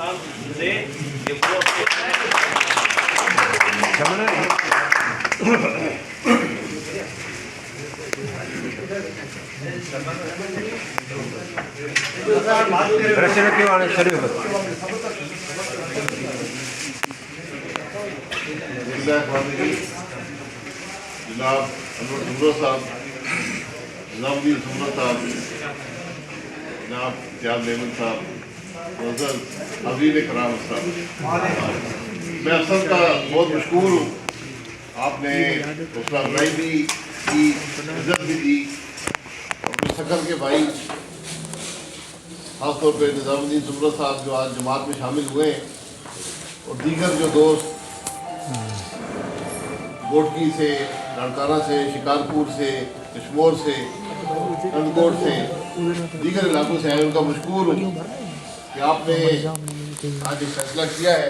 پاکستان سے کہ وہ جناب انور سمرو صاحب، نظام الدین سمرو صاحب، جناب سیاد لیمن صاحب، معزز عزیز کرام صاحب، میں افسر کا بہت مشکور ہوں. آپ نے حوصلہ افزائی بھی کی، عزت بھی دی، اور مستقل کے بھائی خاص طور پہ نظام الدین سمرو صاحب جو آج جماعت میں شامل ہوئے ہیں، اور دیگر جو دوست گوٹکی سے، لاڑکانہ سے، شکارپور سے، کشمور سے، کندکوٹ سے، دیگر علاقوں سے آئے، ان کا مشکور ہوں کہ آپ نے آج ایک فیصلہ کیا ہے،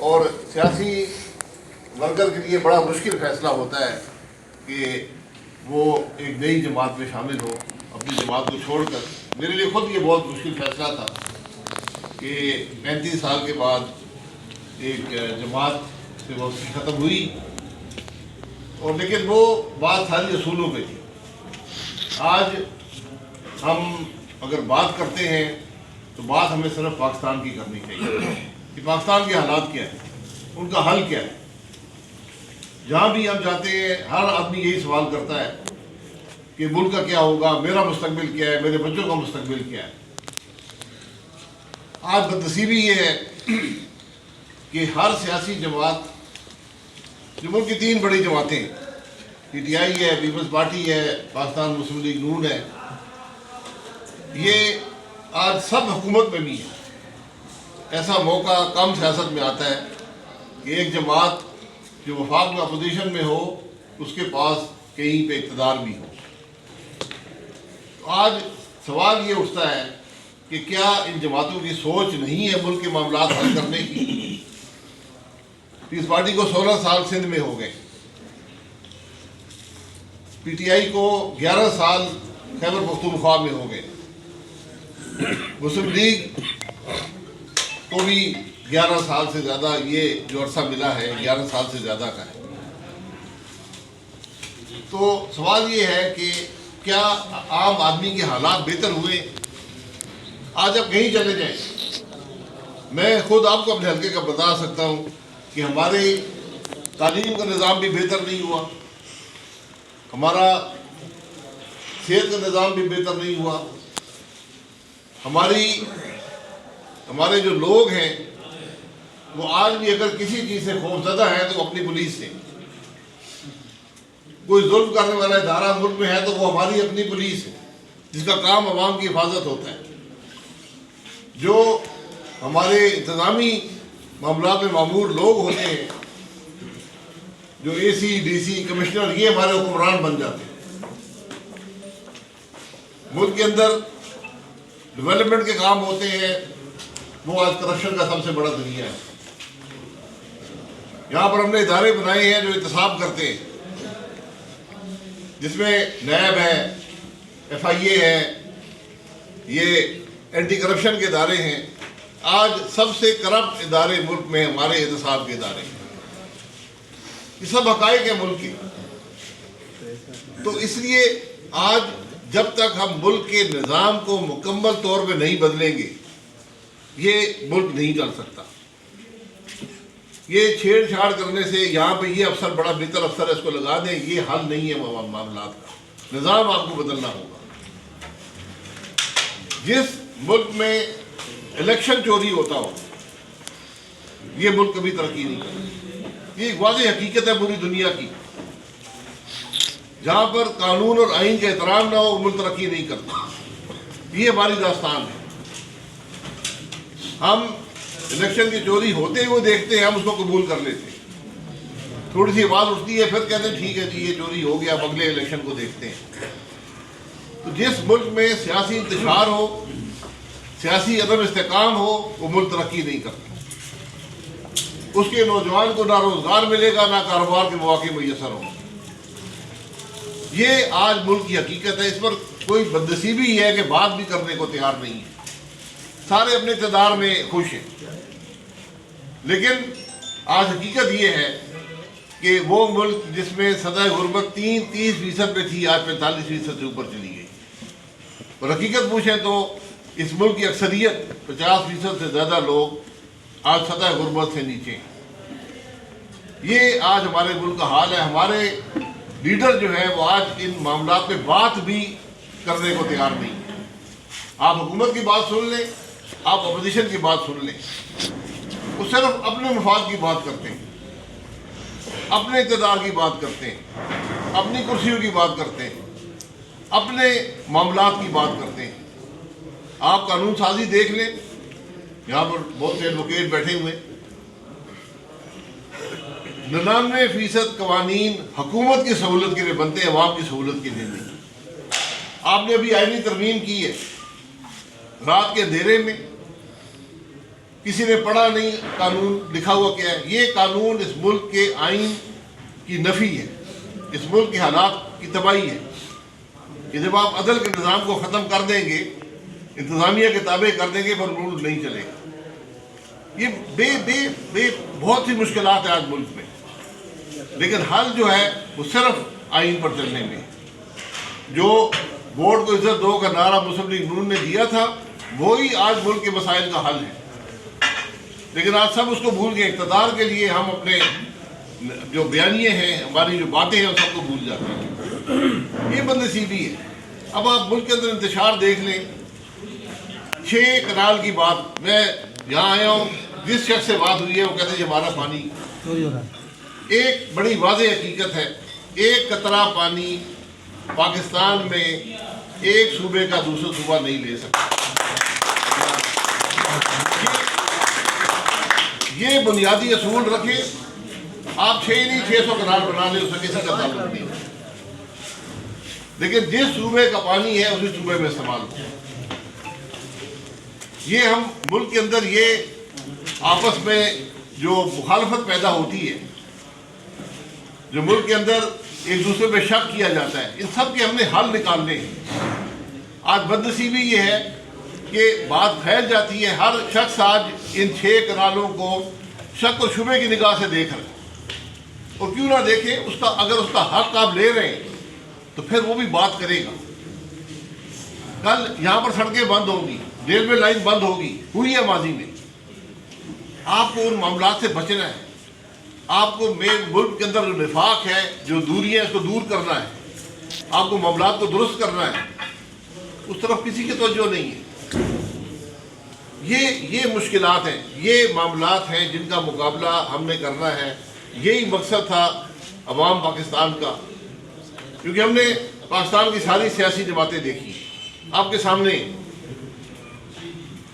اور سیاسی ورکر کے لیے بڑا مشکل فیصلہ ہوتا ہے کہ وہ ایک نئی جماعت میں شامل ہو اپنی جماعت کو چھوڑ کر. میرے لیے خود یہ بہت مشکل فیصلہ تھا کہ 35 سال کے بعد ایک جماعت سے وہ ختم ہوئی، اور لیکن وہ بات ساری اصولوں پہ تھی. آج ہم اگر بات کرتے ہیں تو بات ہمیں صرف پاکستان کی کرنی چاہیے کہ پاکستان کے حالات کیا ہیں، ان کا حل کیا ہے. جہاں بھی ہم جاتے ہیں ہر آدمی یہی سوال کرتا ہے کہ ملک کا کیا ہوگا، میرا مستقبل کیا ہے، میرے بچوں کا مستقبل کیا ہے. آج بدنصیبی یہ ہے کہ ہر سیاسی جماعت، جو ملک کی 3 بڑی جماعتیں، پی ٹی آئی ہے، پیپلز پارٹی ہے، پاکستان مسلم لیگ نون ہے، یہ آج سب حکومت میں بھی ہے. ایسا موقع کم سیاست میں آتا ہے کہ ایک جماعت جو وفاق میں اپوزیشن میں ہو، اس کے پاس کہیں پہ اقتدار بھی ہو. تو آج سوال یہ اٹھتا ہے کہ کیا ان جماعتوں کی سوچ نہیں ہے ملک کے معاملات حل کرنے کی. پیپلز پارٹی کو 16 سال سندھ میں ہو گئے، پی ٹی آئی کو 11 سال خیبر پختونخوا میں ہو گئے، مسلم لیگ کو بھی 11 سال سے زیادہ یہ جو عرصہ ملا ہے 11 سال سے زیادہ کا ہے. تو سوال یہ ہے کہ کیا عام آدمی کے حالات بہتر ہوئے؟ آج آپ کہیں چلے جائیں، میں خود آپ کو اپنے حلقے کا بتا سکتا ہوں کہ ہماری تعلیم کا نظام بھی بہتر نہیں ہوا، ہمارا صحت کا نظام بھی بہتر نہیں ہوا، ہمارے جو لوگ ہیں وہ آج بھی اگر کسی چیز سے خوفزدہ ہیں تو اپنی پولیس سے. کوئی ظلم کرنے والا ادارہ ملک میں ہے تو وہ ہماری اپنی پولیس ہے، جس کا کام عوام کی حفاظت ہوتا ہے. جو ہمارے انتظامی معاملات میں مامور لوگ ہوتے ہیں، جو اے سی، ڈی سی، کمشنر، یہ ہمارے حکمران بن جاتے ہیں. ملک کے اندر ڈیولپمنٹ کے کام ہوتے ہیں، وہ آج کرپشن کا سب سے بڑا ذریعہ ہے. یہاں پر ہم نے ادارے بنائے ہیں جو احتساب کرتے ہیں، جس میں نیب ہے، ایف آئی اے ہے، یہ اینٹی کرپشن کے ادارے ہیں. آج سب سے کرپٹ ادارے ملک میں ہمارے احتساب کے ادارے ہیں. یہ سب حقائق ہیں ملک کے. تو اس لیے آج جب تک ہم ملک کے نظام کو مکمل طور پہ نہیں بدلیں گے، یہ ملک نہیں چل سکتا. یہ چھیڑ چھاڑ کرنے سے یہاں پہ یہ افسر بڑا بہتر افسر ہے، اس کو لگا دیں، یہ حل نہیں ہے معاملات کا. نظام آپ کو بدلنا ہوگا. جس ملک میں الیکشن چوری ہوتا ہو، یہ ملک کبھی ترقی نہیں کرتا. یہ ایک واضح حقیقت ہے پوری دنیا کی. جہاں پر قانون اور آئین کا احترام نہ ہو، وہ ملک ترقی نہیں کرتا. یہ ہماری داستان ہے. ہم الیکشن کی چوری ہوتے ہی وہ دیکھتے ہیں، ہم اس کو قبول کر لیتے ہیں. تھوڑی سی آواز اٹھتی ہے، پھر کہتے ہیں ٹھیک ہے جی یہ چوری ہو گیا، اب اگلے الیکشن کو دیکھتے ہیں. تو جس ملک میں سیاسی انتشار ہو، سیاسی عدم استحکام ہو، وہ ملک ترقی نہیں کرتا. اس کے نوجوان کو نہ روزگار ملے گا، نہ کاروبار کے مواقع میسر ہوں. یہ آج ملک کی حقیقت ہے. اس پر کوئی بدنصیبی ہے کہ بات بھی کرنے کو تیار نہیں ہے. سارے اپنے اقتدار میں خوش ہیں، لیکن آج حقیقت یہ ہے کہ وہ ملک جس میں سطح غربت 30% پہ تھی، آج 45% سے اوپر چلی گئی. اور حقیقت پوچھیں تو اس ملک کی اکثریت 50% سے زیادہ لوگ آج سطح غربت سے نیچے ہیں. یہ آج ہمارے ملک کا حال ہے. ہمارے لیڈر جو ہیں وہ آج ان معاملات پہ بات بھی کرنے کو تیار نہیں ہے. آپ حکومت کی بات سن لیں، آپ اپوزیشن کی بات سن لیں، وہ صرف اپنے مفاد کی بات کرتے ہیں، اپنے اقتدار کی بات کرتے ہیں، اپنی کرسیوں کی بات کرتے ہیں، اپنے معاملات کی بات کرتے ہیں. آپ قانون سازی دیکھ لیں، یہاں پر بہت سے ایڈوکیٹ بیٹھے ہوئے، 99% قوانین حکومت کی سہولت کے لیے بنتے ہیں، عوام کی سہولت کے لیے نہیں. آپ نے ابھی آئینی ترمیم کی ہے، رات کے اندھیرے میں، کسی نے پڑھا نہیں قانون لکھا ہوا کیا ہے. یہ قانون اس ملک کے آئین کی نفی ہے، اس ملک کے حالات کی تباہی ہے. کہ جب آپ عدل کے نظام کو ختم کر دیں گے، انتظامیہ کے تابع کر دیں گے، پر رول نہیں چلے گا. یہ بے بہت سی مشکلات ہیں آج ملک میں، لیکن حل جو ہے وہ صرف آئین پر چلنے میں. جو ووٹ کو عزت دو کا نعرہ مسلم لیگ نون نے دیا تھا، وہی آج ملک کے مسائل کا حل ہے. لیکن آج سب اس کو بھول گئے. اقتدار کے لیے ہم اپنے جو بیانیے ہیں، ہماری جو باتیں ہیں، ان سب کو بھول جاتے ہیں. یہ بدنصیبی ہے. اب آپ ملک کے اندر انتشار دیکھ لیں. 6 کنال کی بات، میں یہاں آیا ہوں، جس شخص سے بات ہوئی ہے وہ کہتے ہیں یہ ہمارا پانی. ایک بڑی واضح حقیقت ہے، ایک قطرہ پانی پاکستان میں ایک صوبے کا دوسرے صوبہ نہیں لے سکتا. یہ بنیادی اصول رکھیں. آپ 600 کنال بنا لیں، اس سے کسی کا تعلق نہیں، لیکن جس صوبے کا پانی ہے اسی صوبے میں استعمال ہو. یہ ہم ملک کے اندر یہ آپس میں جو مخالفت پیدا ہوتی ہے، جو ملک کے اندر ایک دوسرے پہ شک کیا جاتا ہے، ان سب کے ہم نے حل نکالنے ہیں. آج بدنصیبی یہ ہے کہ بات پھیل جاتی ہے، ہر شخص آج ان 6 کنالوں کو شک و شبے کی نگاہ سے دیکھ رہے ہیں. اور کیوں نہ دیکھیں، اگر اس کا حق آپ لے رہے ہیں تو پھر وہ بھی بات کرے گا. کل یہاں پر سڑکیں بند ہوں گی، ریلوے لائن بند ہوگی، ہوئی ہے ماضی میں. آپ کو ان معاملات سے بچنا ہے. آپ کو ملک کے اندر جو نفاق ہے، جو دوریاں، اس کو دور کرنا ہے. آپ کو معاملات کو درست کرنا ہے. اس طرف کسی کی توجہ نہیں ہے. یہ مشکلات ہیں، یہ معاملات ہیں جن کا مقابلہ ہم نے کرنا ہے. یہی مقصد تھا عوام پاکستان کا، کیونکہ ہم نے پاکستان کی ساری سیاسی جماعتیں دیکھی. آپ کے سامنے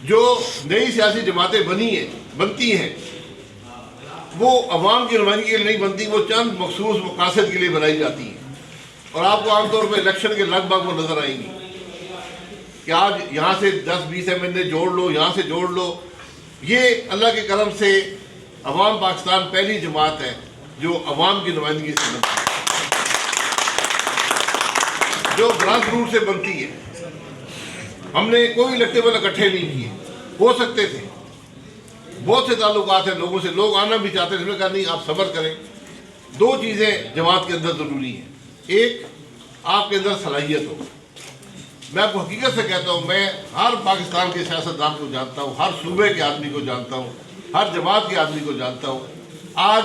جو نئی سیاسی جماعتیں بنتی ہیں، وہ عوام کی نمائندگی کے لیے نہیں بنتی، وہ چند مخصوص مقاصد کے لیے بنائی جاتی ہیں. اور آپ کو عام طور پہ الیکشن کے لگ بھگ وہ نظر آئیں گی کہ آج یہاں سے 10-20 MLA جوڑ لو، یہاں سے جوڑ لو. یہ اللہ کے کرم سے عوام پاکستان پہلی جماعت ہے جو عوام کی نمائندگی سے بنتی ہے، جو گراس روٹ سے بنتی ہے. ہم نے کوئی الیکٹیبل اکٹھے نہیں کیے. ہو سکتے تھے، بہت سے تعلقات ہیں لوگوں سے، لوگ آنا بھی چاہتے ہیں. اس میں کہا نہیں، آپ صبر کریں. 2 چیزیں جماعت کے اندر ضروری ہیں. ایک، آپ کے اندر صلاحیت ہو. میں آپ کو حقیقت سے کہتا ہوں، میں ہر پاکستان کے سیاستدان کو جانتا ہوں، ہر صوبے کے آدمی کو جانتا ہوں، ہر جماعت کے آدمی کو جانتا ہوں. آج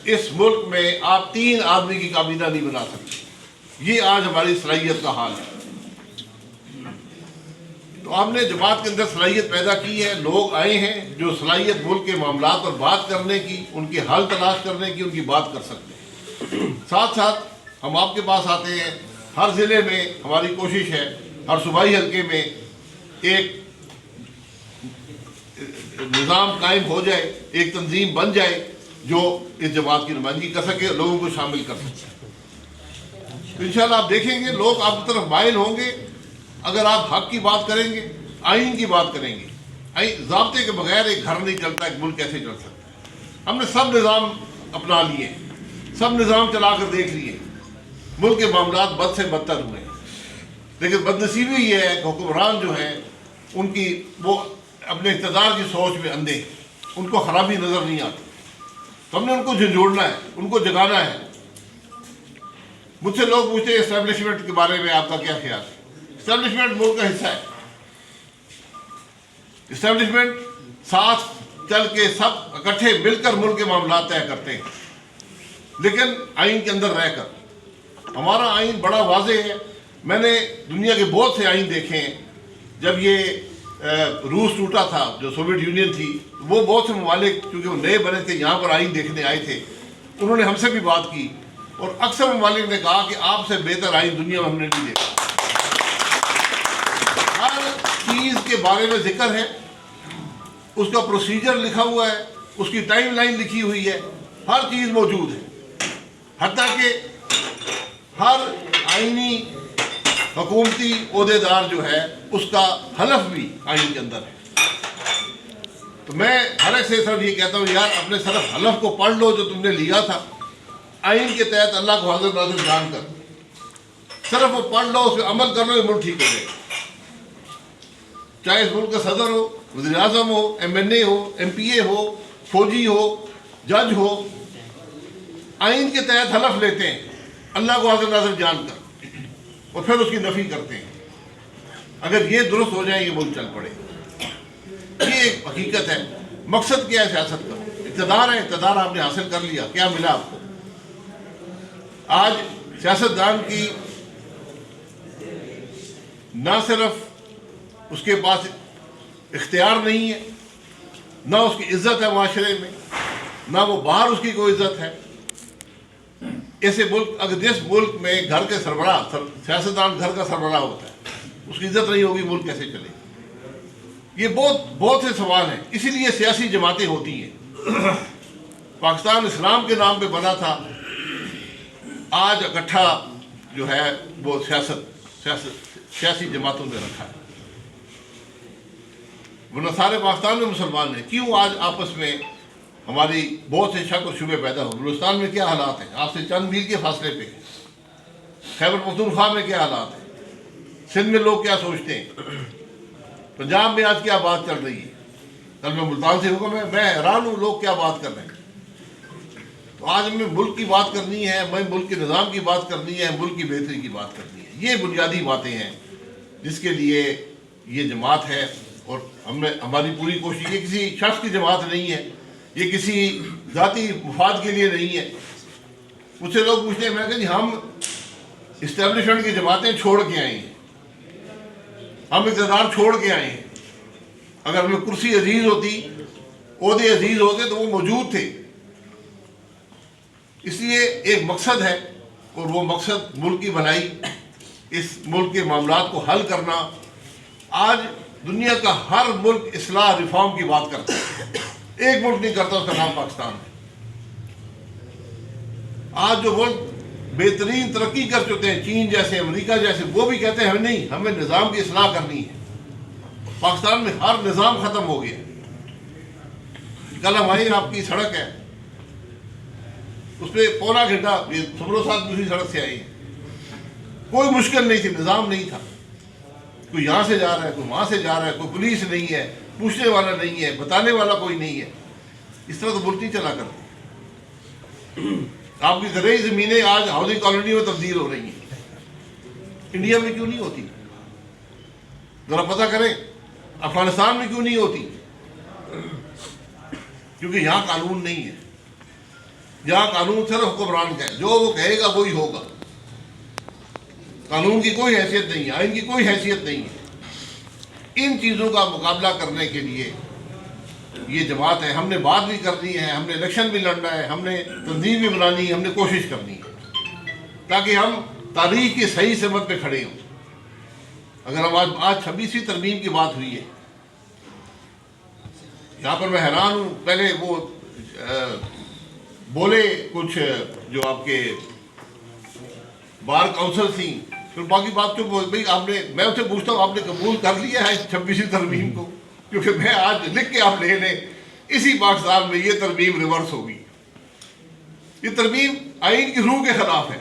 اس ملک میں آپ 3 آدمی کی کابینہ نہیں بنا سکتے. یہ آج ہماری صلاحیت کا حال ہے. تو ہم نے جماعت کے اندر صلاحیت پیدا کی ہے. لوگ آئے ہیں جو صلاحیت ملک کے معاملات پر بات کرنے کی، ان کے حل تلاش کرنے کی، ان کی بات کر سکتے ہیں. ساتھ ساتھ ہم آپ کے پاس آتے ہیں. ہر ضلع میں ہماری کوشش ہے، ہر صوبائی حلقے میں ایک نظام قائم ہو جائے، ایک تنظیم بن جائے جو اس جماعت کی نمائندگی کر سکے، لوگوں کو شامل کر سکے. تو انشاءاللہ آپ دیکھیں گے لوگ آپ کی طرف مائل ہوں گے اگر آپ حق کی بات کریں گے، آئین کی بات کریں گے. ضابطے کے بغیر ایک گھر نہیں چلتا، ایک ملک کیسے چل سکتا ہے. ہم نے سب نظام اپنا لیے، سب نظام چلا کر دیکھ لیے. ملک کے معاملات بد سے بدتر ہوئے. لیکن بدنصیبی یہ ہے کہ حکمران جو ہیں ان کی وہ اپنے اقتدار کی سوچ میں اندھے، ان کو خرابی نظر نہیں آتی، تو ہم نے ان کو جھنجھوڑنا ہے، ان کو جگانا ہے۔ مجھ سے لوگ پوچھتے ہیں اسٹیبلشمنٹ کے بارے میں آپ کا کیا خیال ہے؟ اسٹیبلشمنٹ ملک کا حصہ ہے۔ اسٹیبلشمنٹ ساتھ چل کے سب اکٹھے مل کر ملک کے معاملات طے کرتے ہیں، لیکن آئین کے اندر رہ کر۔ ہمارا آئین بڑا واضح ہے، میں نے دنیا کے بہت سے آئین دیکھے ہیں۔ جب یہ روس ٹوٹا تھا، جو سوویت یونین تھی، وہ بہت سے ممالک چونکہ وہ نئے بنے تھے یہاں پر آئین دیکھنے آئے تھے، انہوں نے ہم سے بھی بات کی، اور اکثر ممالک نے کہا کہ آپ سے بہتر آئین دنیا میں ہم نے نہیں دیکھا۔ ہر چیز کے بارے میں ذکر ہے، اس کا پروسیجر لکھا ہوا ہے، اس کی ٹائم لائن لکھی ہوئی ہے، ہر چیز موجود ہے، حتیٰ کہ ہر آئینی حکومتی عہدیدار جو ہے اس کا حلف بھی آئین کے اندر ہے۔ تو میں ہر ایک سے صرف یہ کہتا ہوں، یار اپنے صرف حلف کو پڑھ لو جو تم نے لیا تھا آئین کے تحت، اللہ کو حاضر ناظر جان کر صرف وہ پڑھ لو، اس پہ عمل کر لو، یہ ملک ٹھیک ہو جائے گا۔ چاہے اس ملک کا صدر ہو، وزیر اعظم ہو، ایم این اے ہو، ایم پی اے ہو، فوجی ہو، جج ہو، آئین کے تحت حلف لیتے ہیں اللہ کو حاضر ناظر جان کر، اور پھر اس کی نفی کرتے ہیں۔ اگر یہ درست ہو جائے یہ ملک چل پڑے، یہ ایک حقیقت ہے۔ مقصد کیا ہے سیاست کا؟ اقتدار ہے، اقتدار آپ نے حاصل کر لیا، کیا ملا آپ کو؟ آج سیاستدان کی نہ صرف اس کے پاس اختیار نہیں ہے، نہ اس کی عزت ہے معاشرے میں، نہ وہ باہر اس کی کوئی عزت ہے۔ ایسے ملک، اگر جس ملک میں گھر کے سربراہ، سیاستدان گھر کا سربراہ ہوتا ہے، اس کی عزت نہیں ہوگی، ملک کیسے چلے؟ یہ بہت سے سوال ہیں۔ اسی لیے سیاسی جماعتیں ہوتی ہیں۔ پاکستان اسلام کے نام پہ بنا تھا، آج اکٹھا جو ہے وہ سیاسی جماعتوں میں رکھا ہے، ورنہ سارے پاکستان میں مسلمان ہیں۔ کیوں آج آپس میں ہماری بہت سے شک اور شبے پیدا ہو؟ بلوچستان میں کیا حالات ہیں؟ آپ سے چند میل کے فاصلے پہ۔ خیبر پختونخوا میں کیا حالات ہیں؟ سندھ میں لوگ کیا سوچتے ہیں؟ پنجاب میں آج کیا بات چل رہی ہے؟ کل میں ملتان سے حکم ہے، میں حیران ہوں لوگ کیا بات کر رہے ہیں۔ تو آج ہمیں ملک کی بات کرنی ہے، ہمیں ملک کے نظام کی بات کرنی ہے، ملک کی بہتری کی بات کرنی ہے۔ یہ بنیادی باتیں ہیں جس کے لیے یہ جماعت ہے، اور ہماری پوری کوشش، یہ کسی شخص کی جماعت نہیں ہے، یہ کسی ذاتی مفاد کے لیے نہیں ہے۔ مجھ سے لوگ پوچھتے ہیں، میں کہا جی ہم اسٹیبلشمنٹ کی جماعتیں چھوڑ کے آئے ہیں، ہم اقتدار چھوڑ کے آئے ہیں۔ اگر ہمیں کرسی عزیز ہوتی، عہدے عزیز ہوتے تو وہ موجود تھے۔ اس لیے ایک مقصد ہے، اور وہ مقصد ملک کی بھلائی، اس ملک کے معاملات کو حل کرنا۔ آج دنیا کا ہر ملک اصلاح ریفارم کی بات کرتا ہے، ایک ملک نہیں کرتا، اس کا نام پاکستان ہے۔ آج جو ملک بہترین ترقی کر چکے ہیں، چین جیسے، امریکہ جیسے، وہ بھی کہتے ہیں ہمیں نہیں، ہمیں نظام کی اصلاح کرنی ہے۔ پاکستان میں ہر نظام ختم ہو گیا۔ کل ہماری آپ کی سڑک ہے، اس پہ پونا گھنٹہ سبرو صاحب دوسری سڑک سے آئی ہے، کوئی مشکل نہیں تھی، نظام نہیں تھا۔ کوئی یہاں سے جا رہا ہے، کوئی وہاں سے جا رہا ہے، کوئی پولیس نہیں ہے، پوچھنے والا نہیں ہے، بتانے والا کوئی نہیں ہے۔ اس طرح تو ملک نہیں چلا کرتے۔ آپ کی زرعی زمینیں آج ہاؤسنگ کالونی میں تبدیل ہو رہی ہیں، انڈیا میں کیوں نہیں ہوتی؟ ذرا پتہ کریں، افغانستان میں کیوں نہیں ہوتی؟ کیونکہ یہاں قانون نہیں ہے۔ یہاں قانون صرف حکمران کا ہے، جو وہ کہے گا وہی ہوگا۔ قانون کی کوئی حیثیت نہیں ہے، آئین کی کوئی حیثیت نہیں ہے۔ ان چیزوں کا مقابلہ کرنے کے لیے یہ جماعت ہے۔ ہم نے بات بھی کرنی ہے، ہم نے الیکشن بھی لڑنا ہے، ہم نے تنظیم بھی بنانی ہے، ہم نے کوشش کرنی ہے تاکہ ہم تاریخ کی صحیح سمت پہ کھڑے ہوں۔ اگر ہم آج 26ویں ترمیم کی بات ہوئی ہے، یہاں پر میں حیران ہوں۔ پہلے وہ بولے کچھ جو آپ کے بار کونسل تھیں، پھر باقی بات چپ ہو گئی۔ آپ نے، میں اسے پوچھتا ہوں، آپ نے قبول کر لیا ہے 26ویں ترمیم کو؟ کیونکہ میں آج لکھ کے آپ لے لیں، اسی پاکستان میں یہ ترمیم ریورس ہوگی۔ یہ ترمیم آئین کی روح کے خلاف ہے،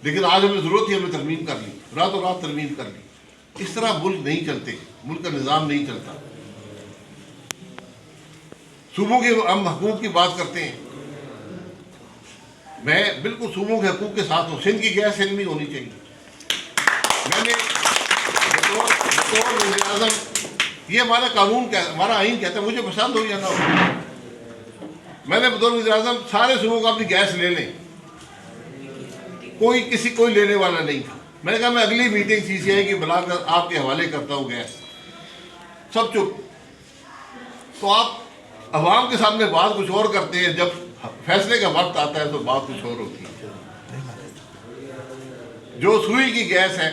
لیکن آج ہمیں ضرورت تھی، ہمیں ترمیم کر لی، راتوں رات ترمیم کر لی۔ اس طرح ملک نہیں چلتے، ملک کا نظام نہیں چلتا۔ صوبوں کے ہم حقوق کی بات کرتے ہیں، میں بالکل صوبوں کے حقوق کے ساتھ ہوں. سندھ کی گیس سندھ میں ہونی چاہیے. میں نے بطور وزیر اعظم، یہ ہمارا قانون ہمارا آئین کہتا ہے، مجھے پسند ہو یا نہ ہو، میں نے بطور وزیر اعظم سارے صوبوں کو اپنی گیس لے لیں. کوئی لینے والا نہیں تھا. میں نے کہا میں اگلی میٹنگ سی سی آئی کی بلا کر آپ کے حوالے کرتا ہوں گیس. سب چپ. تو آپ عوام کے سامنے بات کچھ اور کرتے ہیں، جب فیصلے کا وقت آتا ہے تو بات کچھ اور ہوتی ہے. جو سوئی کی گیس ہے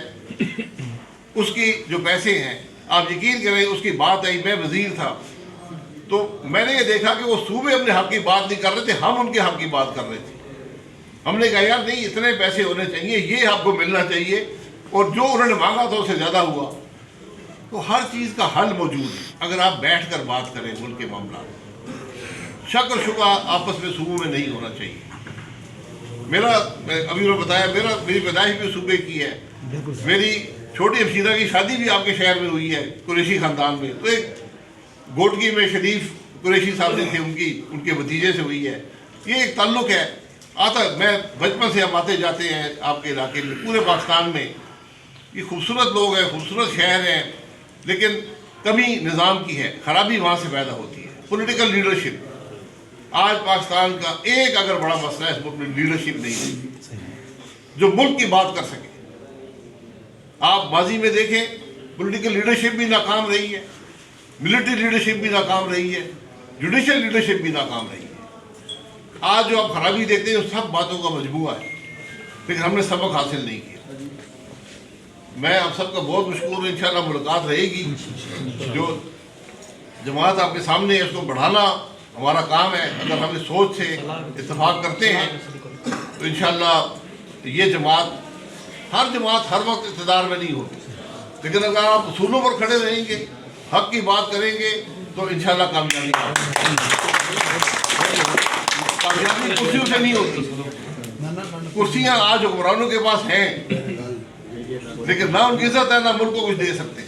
اس کی جو پیسے ہیں، آپ یقین کریں اس کی بات آئی، میں وزیر تھا تو میں نے یہ دیکھا کہ وہ صوبے اپنے حق کی بات نہیں کر رہے تھے، ہم ان کے حق کی بات کر رہے تھے. ہم نے کہا یار نہیں، اتنے پیسے ہونے چاہیے، یہ آپ کو ملنا چاہیے، اور جو انہوں نے مانگا تھا اس سے زیادہ ہوا. تو ہر چیز کا حل موجود ہے اگر آپ بیٹھ کر بات کریں. ملک کے معاملات شک اور شبہ آپس میں صوبوں میں نہیں ہونا چاہیے. ابھی انہوں نے بتایا میری پیدائش بھی صوبے کی ہے. میری چھوٹی افشیدہ کی شادی بھی آپ کے شہر میں ہوئی ہے، قریشی خاندان میں. تو ایک گوٹکی میں شریف قریشی صاحب تھے، ان کے بھتیجے سے ہوئی ہے. یہ ایک تعلق ہے. میں بچپن سے ہم آتے جاتے ہیں آپ کے علاقے میں، پورے پاکستان میں. یہ خوبصورت لوگ ہیں، خوبصورت شہر ہیں، لیکن کمی نظام کی ہے، خرابی وہاں سے پیدا ہوتی ہے. پولیٹیکل لیڈرشپ آج پاکستان کا ایک اگر بڑا مسئلہ ہے، اس میں لیڈرشپ نہیں ہے جو ملک کی بات کر سکے. آپ ماضی میں دیکھیں پولیٹیکل لیڈرشپ بھی ناکام رہی ہے، ملٹری لیڈرشپ بھی ناکام رہی ہے، جوڈیشل لیڈرشپ بھی ناکام رہی ہے. آج جو آپ خرابی دیکھتے ہیں وہ سب باتوں کا مجموعہ ہے، لیکن ہم نے سبق حاصل نہیں کیا. میں آپ سب کا بہت مشکور ہوں. انشاءاللہ ملاقات رہے گی. جو جماعت آپ کے سامنے ہے اس کو بڑھانا ہمارا کام ہے. اگر ہم اس سوچ سے اتفاق کرتے ہیں تو انشاءاللہ یہ ہر جماعت ہر وقت اقتدار میں نہیں ہوتی، لیکن اگر آپ اصولوں پر کھڑے رہیں گے، حق کی بات کریں گے تو انشاءاللہ کامیابی کرسیوں سے نہیں ہوتی. کرسیاں آج حکمرانوں کے پاس ہیں، لیکن نہ ان کی عزت ہے، نہ ملک کو کچھ دے سکتے.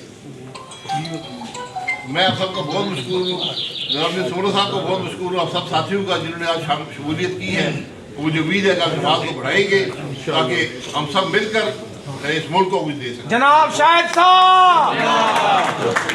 میں آپ سب کا بہت مشکور ہوں. جناب سورو صاحب کو بہت مشکور ہوں، آپ سب ساتھیوں کا جنہوں نے آج شمولیت کی ہے. مجھے امید ہے کہ آپ بات کو بڑھائیں گے تاکہ ہم سب مل کر اس ملک کو کچھ دے سکیں. جناب شاہد صاحب